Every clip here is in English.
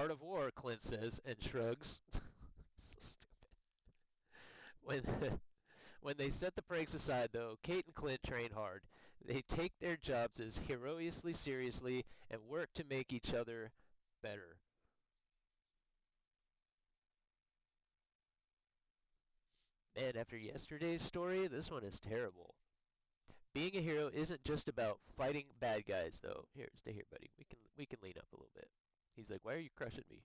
art of war, Clint says, and shrugs. So stupid. When when they set the pranks aside, though, Kate and Clint train hard. They take their jobs as heroically seriously and work to make each other better. Man, after yesterday's story, this one is terrible. Being a hero isn't just about fighting bad guys, though. Here, stay here, buddy. We can lean up a little bit. He's like, "Why are you crushing me?"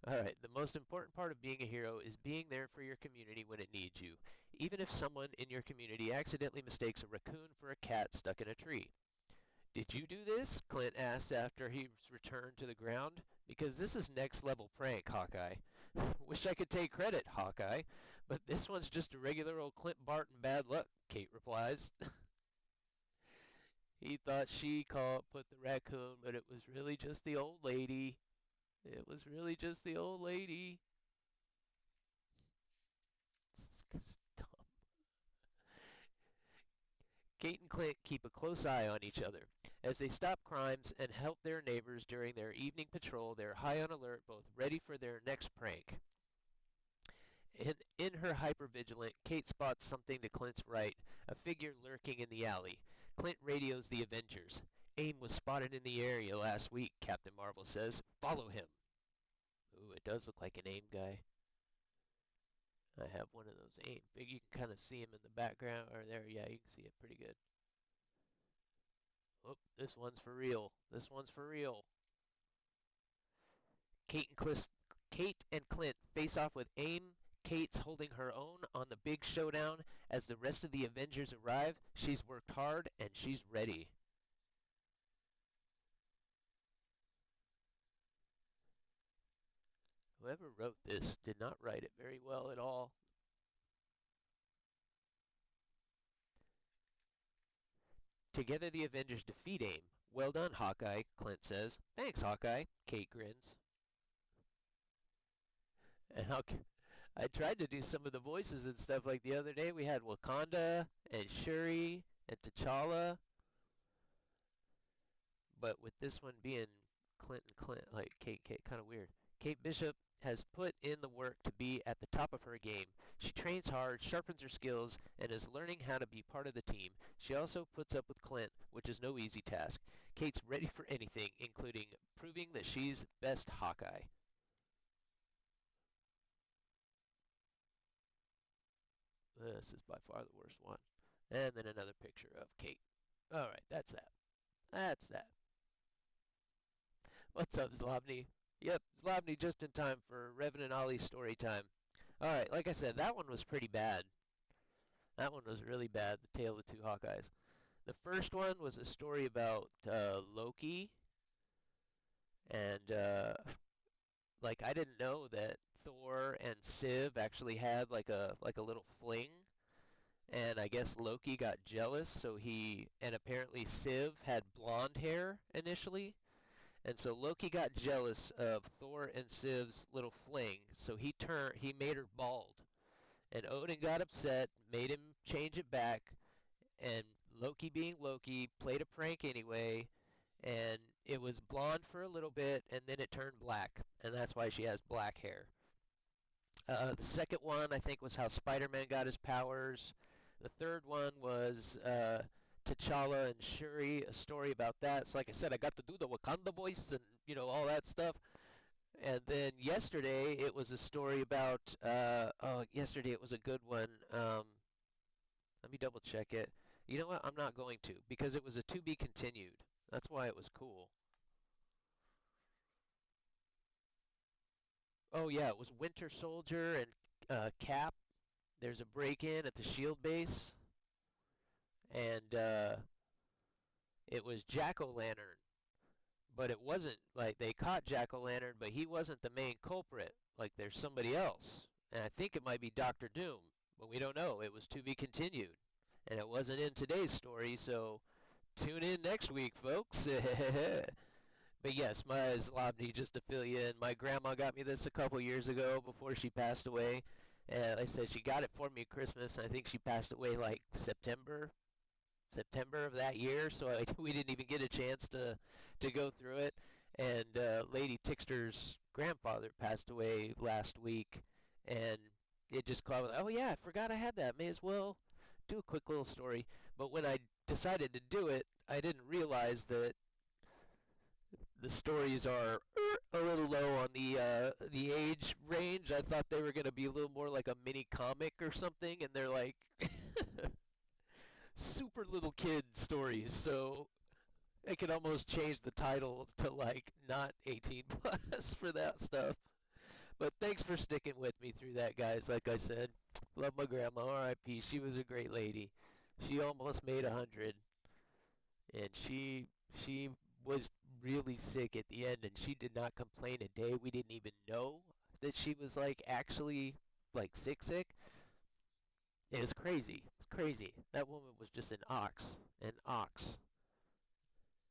All right. The most important part of being a hero is being there for your community when it needs you, even if someone in your community accidentally mistakes a raccoon for a cat stuck in a tree. Did you do this? Clint asks after he's returned to the ground. Because this is next level prank, Hawkeye. Wish I could take credit, Hawkeye, but this one's just a regular old Clint Barton bad luck, Kate replies. He thought she put the raccoon, but it was really just the old lady. It was really just the old lady. It's dumb. Kate and Clint keep a close eye on each other. As they stop crimes and help their neighbors during their evening patrol, they're high on alert, both ready for their next prank. In her hypervigilant, Kate spots something to Clint's right, a figure lurking in the alley. Clint radios the Avengers. AIM was spotted in the area last week, Captain Marvel says. Follow him. Ooh, it does look like an AIM guy. I have one of those AIM. You can kind of see him in the background, or there, yeah, you can see it pretty good. Oh, this one's for real. This one's for real. Kate and Clint face off with AIM. Kate's holding her own on the big showdown. As the rest of the Avengers arrive, she's worked hard and she's ready. Whoever wrote this did not write it very well at all. Together the Avengers defeat AIM. Well done, Hawkeye, Clint says. Thanks, Hawkeye, Kate grins. And I tried to do some of the voices and stuff like the other day. We had Wakanda and Shuri and T'Challa, but with this one being Clint, like Kate, kind of weird. Kate Bishop has put in the work to be at the top of her game. She trains hard, sharpens her skills, and is learning how to be part of the team. She also puts up with Clint, which is no easy task. Kate's ready for anything, including proving that she's best Hawkeye. This is by far the worst one. And then another picture of Kate. All right, that's that. That's that. What's up, Zlobny? Yep, Zlobny just in time for Revan and Ollie's story time. All right, like I said, that one was pretty bad. That one was really bad, The Tale of the Two Hawkeyes. The first one was a story about Loki, and like I didn't know that Thor and Civ actually had like a little fling, and I guess Loki got jealous, so and apparently Civ had blonde hair initially, and so Loki got jealous of Thor and Civ's little fling, so he made her bald. And Odin got upset, made him change it back, and Loki being Loki played a prank anyway, and it was blonde for a little bit and then it turned black, and that's why she has black hair. The second one I think was how Spider-Man got his powers. The third one was T'Challa and Shuri, a story about that. So like I said, I got to do the Wakanda voice and all that stuff. And then yesterday it was a story about yesterday it was a good one. Let me double check it. You know what? I'm not going to because it was a to be continued. That's why it was cool. Oh yeah, it was Winter Soldier and Cap. There's a break-in at the Shield base, and it was Jack O' Lantern, but it wasn't like they caught Jack O' Lantern, but he wasn't the main culprit. Like there's somebody else, and I think it might be Doctor Doom, but we don't know. It was to be continued, and it wasn't in today's story, so tune in next week, folks. But yes, my Zlobny, just to fill you in, my grandma got me this a couple years ago before she passed away. And like I said she got it for me at Christmas. And I think she passed away like September of that year. So we didn't even get a chance to go through it. And Lady Tixter's grandfather passed away last week, and it just caught me. Oh yeah, I forgot I had that. May as well do a quick little story. But when I decided to do it, I didn't realize that the stories are a little low on the age range. I thought they were going to be a little more like a mini comic or something, and they're like super little kid stories. So I could almost change the title to like not 18 plus for that stuff. But thanks for sticking with me through that, guys. Like I said, love my grandma, R.I.P. She was a great lady. She almost made 100, and she was really sick at the end, and she did not complain a day. We didn't even know that she was like actually like sick. It was crazy. It was crazy. That woman was just an ox.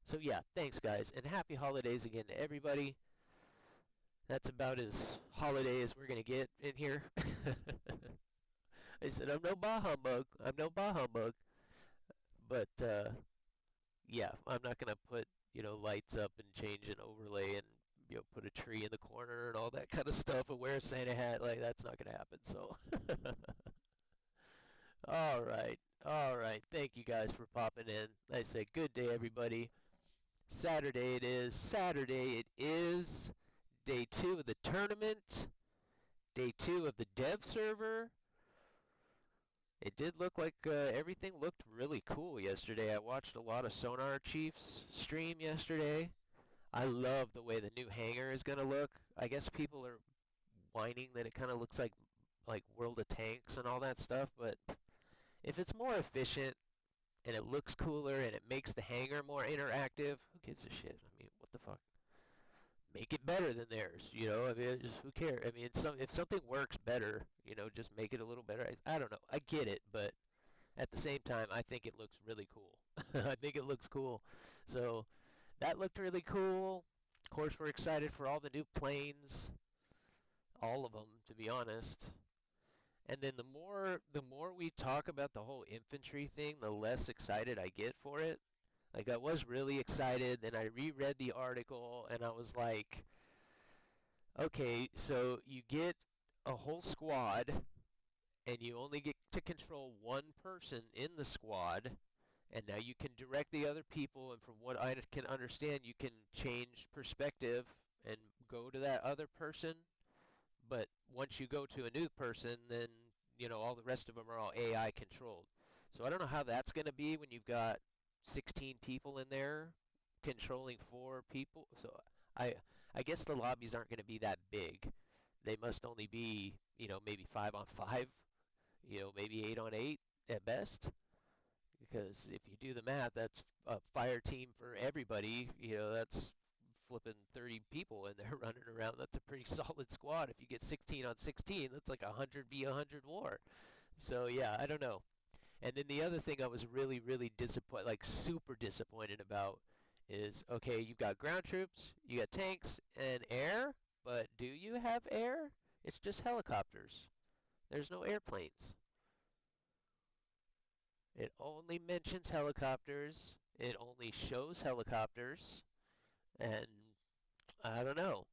So yeah, thanks guys, and happy holidays again to everybody. That's about as holiday as we're gonna get in here. I said I'm no bah humbug. I'm no bah humbug. But yeah, I'm not gonna put lights up and change an overlay and put a tree in the corner and all that kind of stuff and wear a Santa hat. Like that's not gonna happen. So all right, all right. Thank you guys for popping in. I say good day everybody. Saturday it is. Saturday it is. Day 2 of the tournament. Day 2 of the dev server. It did look like everything looked really cool yesterday. I watched a lot of Sonar Chiefs stream yesterday. I love the way the new hangar is going to look. I guess people are whining that it kind of looks like World of Tanks and all that stuff, but if it's more efficient and it looks cooler and it makes the hangar more interactive, who gives a shit? I mean, what the fuck? Make it better than theirs, I mean, just who cares? I mean, if something works better, just make it a little better. I don't know. I get it, but at the same time, I think it looks really cool. I think it looks cool. So that looked really cool. Of course, we're excited for all the new planes, all of them, to be honest. And then the more we talk about the whole infantry thing, the less excited I get for it. Like I was really excited, then I reread the article and I was like, okay, so you get a whole squad and you only get to control one person in the squad, and now you can direct the other people, and from what I can understand, you can change perspective and go to that other person. But once you go to a new person, then all the rest of them are all AI controlled. So I don't know how that's going to be when you've got 16 people in there controlling 4 people. So I I guess the lobbies aren't going to be that big. They must only be, maybe 5 on 5, maybe 8 on 8 at best. Because if you do the math, that's a fire team for everybody. That's flipping 30 people and they're running around. That's a pretty solid squad. If you get 16 on 16, that's like a 100v100 war. So yeah, I don't know. And then the other thing I was really, really disappointed, like super disappointed about, is okay, you've got ground troops, you got tanks and air, but do you have air? It's just helicopters. There's no airplanes. It only mentions helicopters. It only shows helicopters. And I don't know.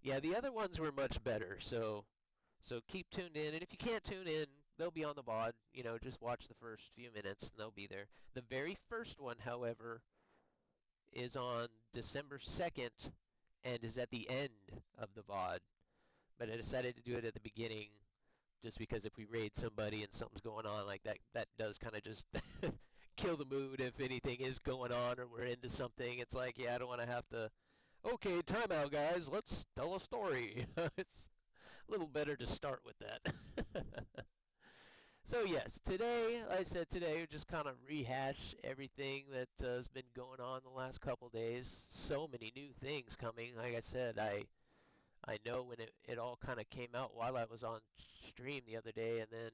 Yeah, the other ones were much better. So keep tuned in. And if you can't tune in, they'll be on the VOD. Just watch the first few minutes and they'll be there. The very first one, however, is on December 2nd and is at the end of the VOD. But I decided to do it at the beginning just because if we raid somebody and something's going on like that, that does kind of just kill the mood if anything is going on or we're into something. It's like, yeah, I don't want to have to, okay, timeout, guys, let's tell a story. It's a little better to start with that. So yes, today, like I said, today we just kind of rehash everything that has been going on the last couple days. So many new things coming. Like I said, I know when it all kind of came out while I was on stream the other day, and then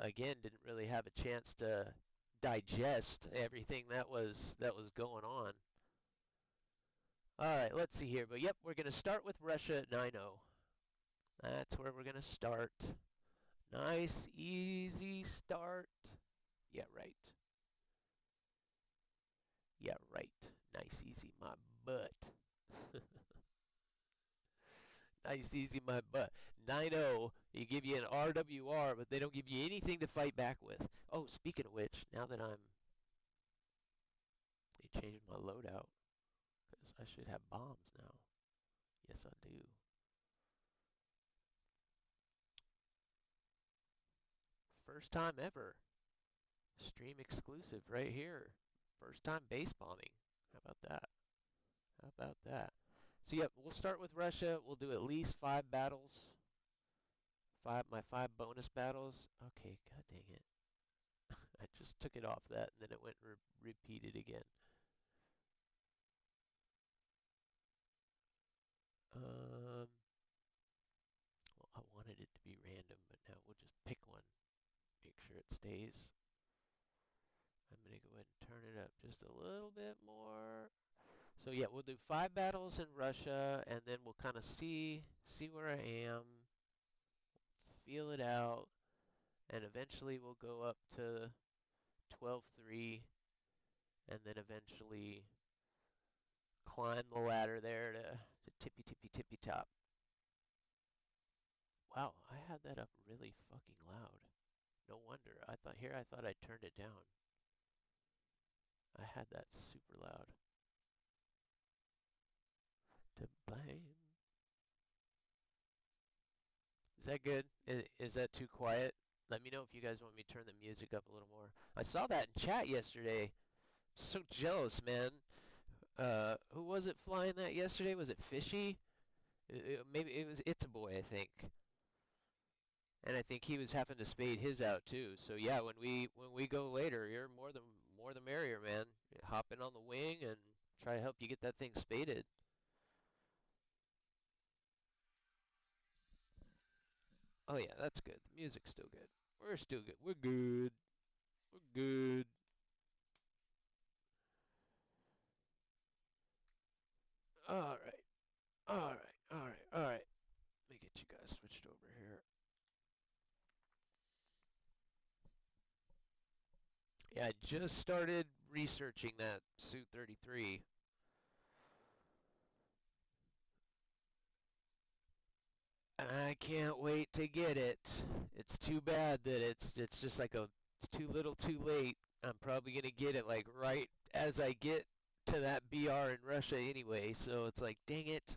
again didn't really have a chance to digest everything that was going on. All right, let's see here. But yep, we're going to start with Russia at 9-0. That's where we're going to start. Nice, easy start. Yeah, right. Yeah, right. Nice, easy, my butt. Ice easy my butt. 9-0. You give you an RWR, but they don't give you anything to fight back with. Oh, speaking of which, now that I'm changing my loadout, because I should have bombs now. Yes, I do. First time ever. Stream exclusive right here. First time base bombing. How about that? How about that? So yep, we'll start with Russia. We'll do at least 5 battles. My 5 bonus battles. Okay, god dang it. I just took it off that and then it went repeated again. Well, I wanted it to be random, but now we'll just pick one. Make sure it stays. I'm gonna go ahead and turn it up just a little bit more. So yeah, we'll do 5 battles in Russia, and then we'll kind of see where I am, feel it out, and eventually we'll go up to 12-3, and then eventually climb the ladder there to tippy tippy tippy top. Wow, I had that up really fucking loud. No wonder. I thought I turned it down. I had that super loud. To blame. Is that good? Is that too quiet? Let me know if you guys want me to turn the music up a little more. I saw that in chat yesterday. So jealous, man. Who was it flying that yesterday? Was it Fishy? Maybe it was It's a Boy, I think. And I think he was having to spade his out too. So yeah, when we go later, you're more the merrier, man. Hop in on the wing and try to help you get that thing spaded. Oh yeah, that's good. The music's still good. We're still good. We're good. We're good. All right. All right. All right. All right. Let me get you guys switched over here. Yeah, I just started researching that Su-33. And I can't wait to get it. It's too bad that it's just like it's too little too late. I'm probably gonna get it like right as I get to that BR in Russia anyway, so it's like dang it.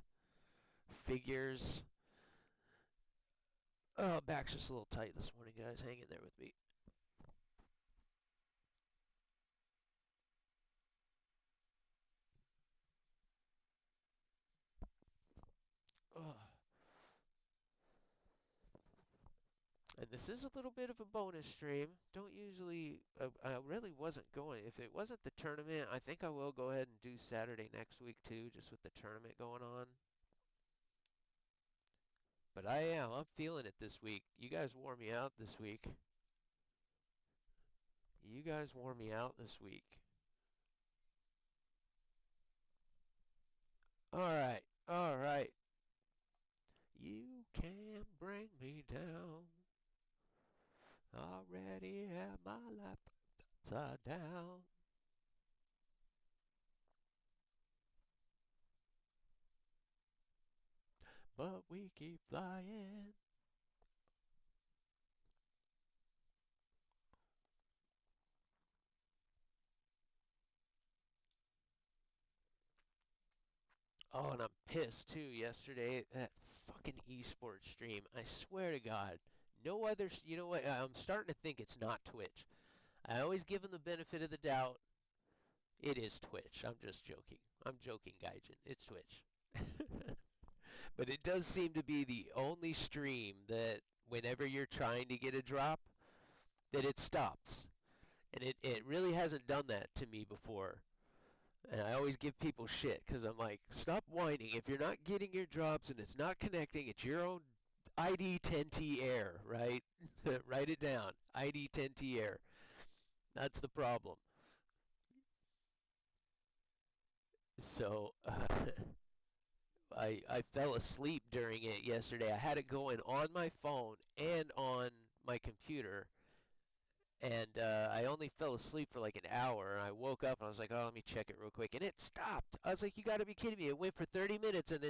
Figures. Oh, back's just a little tight this morning, guys. Hang in there with me. Oh. And this is a little bit of a bonus stream. Don't usually, I really wasn't going. If it wasn't the tournament, I think I will go ahead and do Saturday next week too, just with the tournament going on. But I'm feeling it this week. You guys wore me out this week. You guys wore me out this week. Alright, alright. You can bring me down. Already have my life upside down. But we keep flying. Oh, and I'm pissed too. Yesterday, that fucking esports stream. I swear to God, no other. You know what? I'm starting to think it's not Twitch. I always give them the benefit of the doubt. It is Twitch. I'm just joking. I'm joking, Gaijin. It's Twitch. But it does seem to be the only stream that whenever you're trying to get a drop, that it stops. And it really hasn't done that to me before. And I always give people shit because I'm like, stop whining. If you're not getting your drops and it's not connecting, it's your own ID 10T error, right? Write it down. ID 10T error. That's the problem. So I fell asleep during it yesterday. I had it going on my phone and on my computer, and I only fell asleep for like an hour. And I woke up and I was like, oh, let me check it real quick, and it stopped. I was like, you got to be kidding me! It went for 30 minutes and then